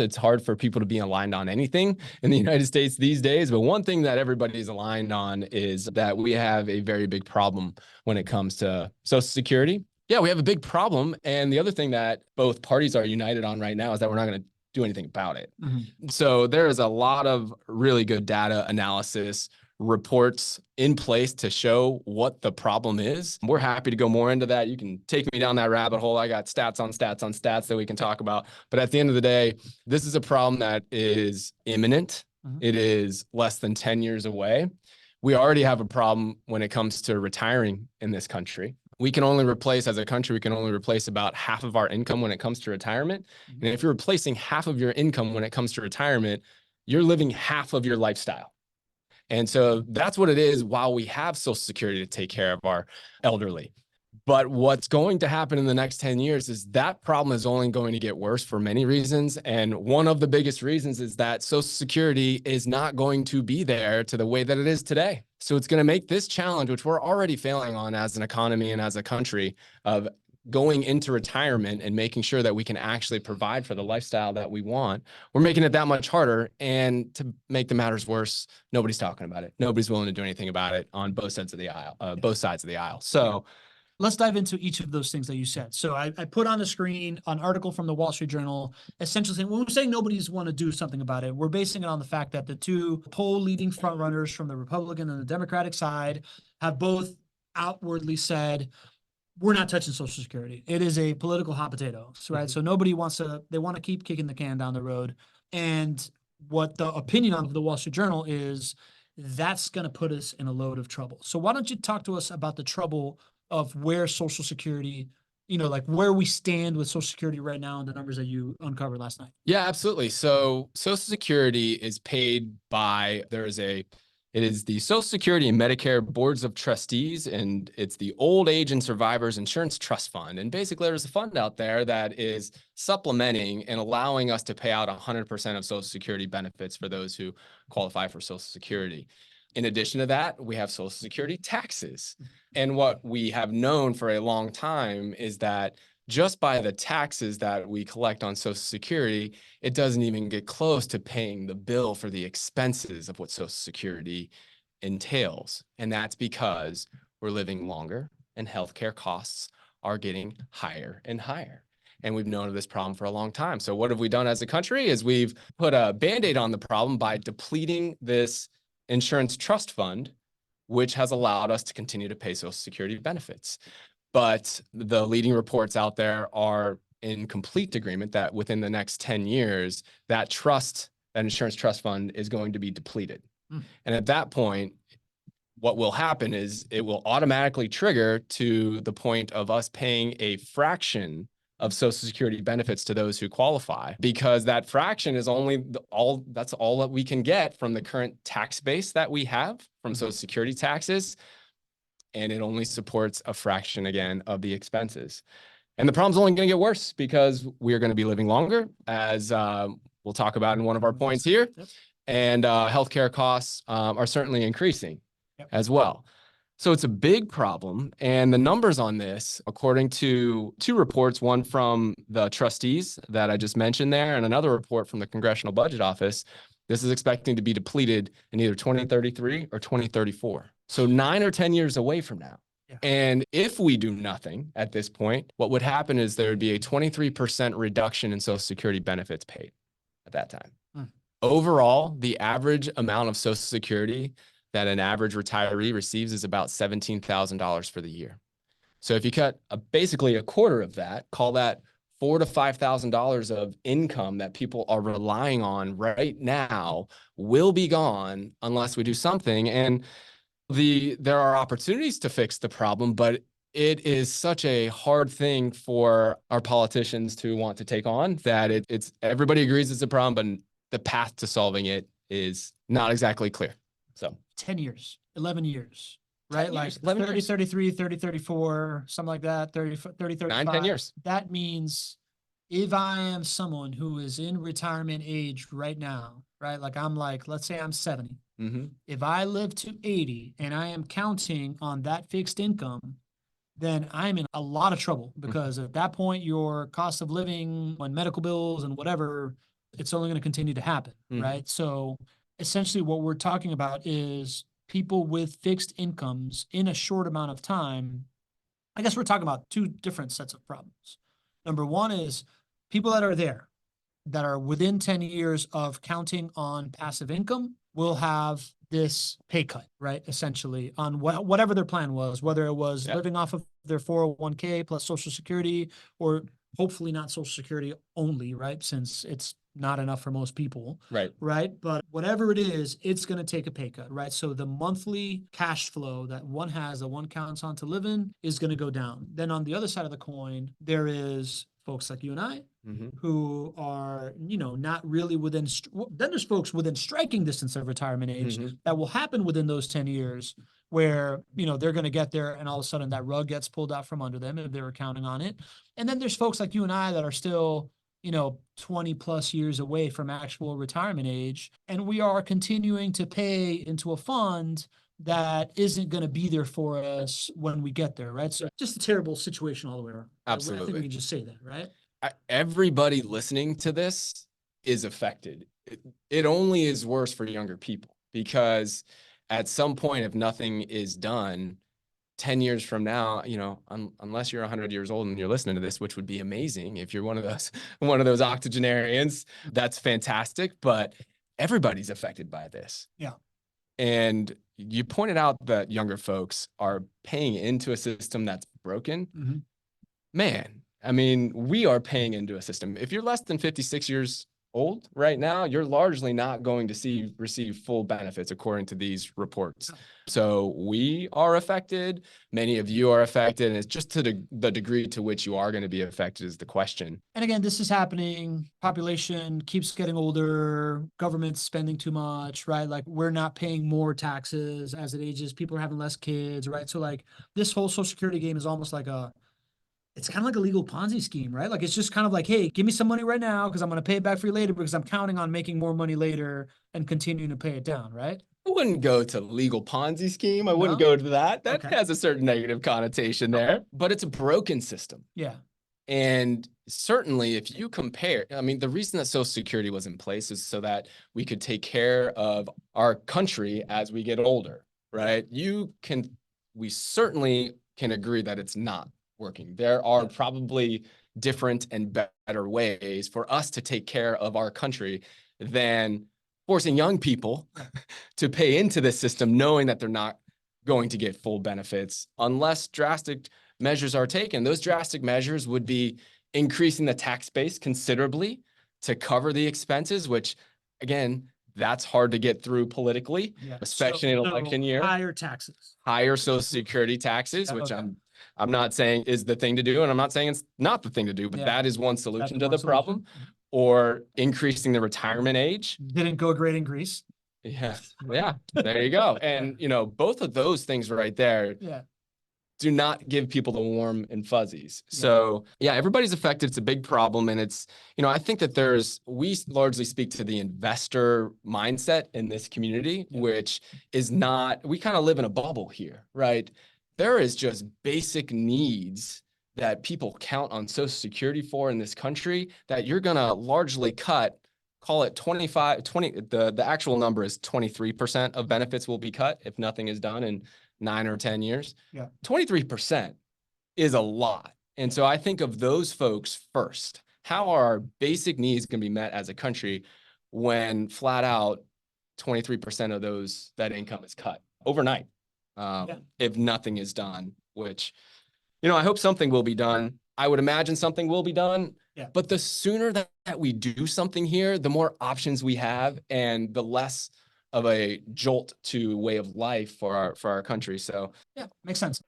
It's hard for people to be aligned on anything in the United States these days. But one thing that everybody's aligned on is that we have a very big problem when it comes to Social Security. Yeah, we have a big problem. And the other thing that both parties are united on right now is that we're not going to do anything about it. So there is a lot of really good data analysis reports in place to show what the problem is. We're happy to go more into that. You can take me down that rabbit hole. I got stats on stats on stats that we can talk about. But at the end of the day, this is a problem that is imminent. It is less than 10 years away. We already have a problem when it comes to retiring in this country. We can only replace, as a country, we can only replace about half of our income when it comes to retirement. And if you're replacing half of your income when it comes to retirement, you're living half of your lifestyle. And so that's what it is while we have Social Security to take care of our elderly. But what's going to happen in the next 10 years is that problem is only going to get worse for many reasons. And one of the biggest reasons is that Social Security is not going to be there to the way that it is today. So it's going to make this challenge, which we're already failing on as an economy and as a country, of going into retirement and making sure that we can actually provide for the lifestyle that we want. We're making it that much harder. And to make the matters worse, nobody's talking about it. Nobody's willing to do anything about it on both sides of the aisle. So let's dive into each of those things that you said. So I put on the screen an article from the Wall Street Journal, essentially saying, when we're saying nobody's want to do something about it, we're basing it on the fact that the two poll leading frontrunners from the Republican and the Democratic side have both outwardly said, we're not touching Social Security. It is a political hot potato, right? So nobody wants to, they want to keep kicking the can down the road. And what the opinion of the Wall Street Journal is, that's going to put us in a load of trouble. So why don't you talk to us about the trouble of where Social Security, like where we stand with Social Security right now and the numbers that you uncovered last night? Yeah, absolutely. So Social Security is paid by, it is the Social Security and Medicare boards of trustees, and it's the Old Age and Survivors Insurance Trust Fund. And basically there's a fund out there that is supplementing and allowing us to pay out 100% of Social Security benefits for those who qualify for Social Security. In addition to that, we have Social Security taxes. And what we have known for a long time is that just by the taxes that we collect on Social Security, it doesn't even get close to paying the bill for the expenses of what Social Security entails. And that's because we're living longer and healthcare costs are getting higher and higher. And we've known of this problem for a long time. So what have we done as a country is we've put a Band-Aid on the problem by depleting this insurance trust fund, which has allowed us to continue to pay Social Security benefits. But the leading reports out there are in complete agreement that within the next 10 years, that insurance trust fund is going to be depleted. And at that point, what will happen is it will automatically trigger to the point of us paying a fraction of Social Security benefits to those who qualify, because that fraction is that's all that we can get from the current tax base that we have from Social Security taxes. And it only supports a fraction, again, of the expenses. And the problem's only going to get worse because we're going to be living longer, as we'll talk about in one of our points here. And healthcare costs are certainly increasing as well. So it's a big problem. And the numbers on this, according to two reports, one from the trustees that I just mentioned there, and another report from the Congressional Budget Office, this is expecting to be depleted in either 2033 or 2034. So 9 or 10 years away from now. And if we do nothing at this point, what would happen is there would be a 23% reduction in Social Security benefits paid at that time. Overall, the average amount of Social Security that an average retiree receives is about $17,000 for the year. So if you cut basically a quarter of that, call that $4,000 to $5,000 of income that people are relying on right now will be gone unless we do something. And there are opportunities to fix the problem, but it is such a hard thing for our politicians to want to take on that it's everybody agrees it's a problem, but the path to solving it is not exactly clear. So 10 years, 11 years, right? Like 11 30, years. 33, 30, 34, something like that, 30, 35. 9, 10 years. That means if I am someone who is in retirement age right now, right? Let's say I'm 70. If I live to 80 and I am counting on that fixed income, then I'm in a lot of trouble, because at that point, your cost of living and medical bills and whatever it's only going to continue to happen, right? So essentially what we're talking about is people with fixed incomes in a short amount of time. I guess we're talking about two different sets of problems. Number one is people that are there, that are within 10 years of counting on passive income will have this pay cut, right? Essentially on whatever their plan was, whether it was living off of their 401k plus Social Security, or hopefully not Social Security only, right? Since it's not enough for most people. Right. Right. But whatever it is, it's going to take a pay cut, right? So the monthly cash flow that one has, that one counts on to live in, is going to go down. Then on the other side of the coin, there is folks like you and I who are, not really within, then there's folks within striking distance of retirement age that will happen within those 10 years where, they're going to get there and all of a sudden that rug gets pulled out from under them if they were counting on it. And then there's folks like you and I that are still, 20 plus years away from actual retirement age. And we are continuing to pay into a fund that isn't going to be there for us when we get there, right? So just a terrible situation all the way around. Absolutely. I think we can just say that, right? Everybody listening to this is affected. It only is worse for younger people because at some point, if nothing is done, 10 years from now, unless you're 100 years old and you're listening to this, which would be amazing if you're one of those octogenarians, that's fantastic. But everybody's affected by this. Yeah. And you pointed out that younger folks are paying into a system that's broken. Man, I mean, we are paying into a system. If you're less than 56 years old right now, you're largely not going to receive full benefits according to these reports. So we are affected. Many of you are affected. And it's just to the degree to which you are going to be affected is the question. And again, this is happening. Population keeps getting older. Government's spending too much, right? Like we're not paying more taxes as it ages. People are having less kids, right? So like this whole Social Security game is almost like it's kind of like a legal Ponzi scheme, right? Like it's just kind of like, hey, give me some money right now because I'm going to pay it back for you later because I'm counting on making more money later and continuing to pay it down, right? I wouldn't go to legal Ponzi scheme. I wouldn't go to that. That has a certain negative connotation there, but it's a broken system. Yeah. And certainly if you compare, I mean, the reason that Social Security was in place is so that we could take care of our country as we get older, right? We certainly can agree that it's not working. There are probably different and better ways for us to take care of our country than forcing young people to pay into this system, knowing that they're not going to get full benefits unless drastic measures are taken. Those drastic measures would be increasing the tax base considerably to cover the expenses, which again, that's hard to get through politically, especially in election year. Higher taxes. Higher Social Security taxes, which I'm not saying is the thing to do, and I'm not saying it's not the thing to do, but that is one solution to the problem. Or increasing the retirement age. Didn't go great in Greece. Yeah, there you go. And both of those things right there do not give people the warm and fuzzies. So everybody's affected. It's a big problem. And it's, I think that we largely speak to the investor mindset in this community, which is not, we kind of live in a bubble here, right? There is just basic needs that people count on Social Security for in this country that you're going to largely cut, call it 20, the actual number is 23% of benefits will be cut if nothing is done in 9 or 10 years. 23% is a lot. And so I think of those folks first. How are our basic needs going to be met as a country when flat out 23% of that income is cut overnight if nothing is done, which I hope something will be done. I would imagine something will be done. But the sooner that we do something here, the more options we have and the less of a jolt to way of life for our country. So makes sense.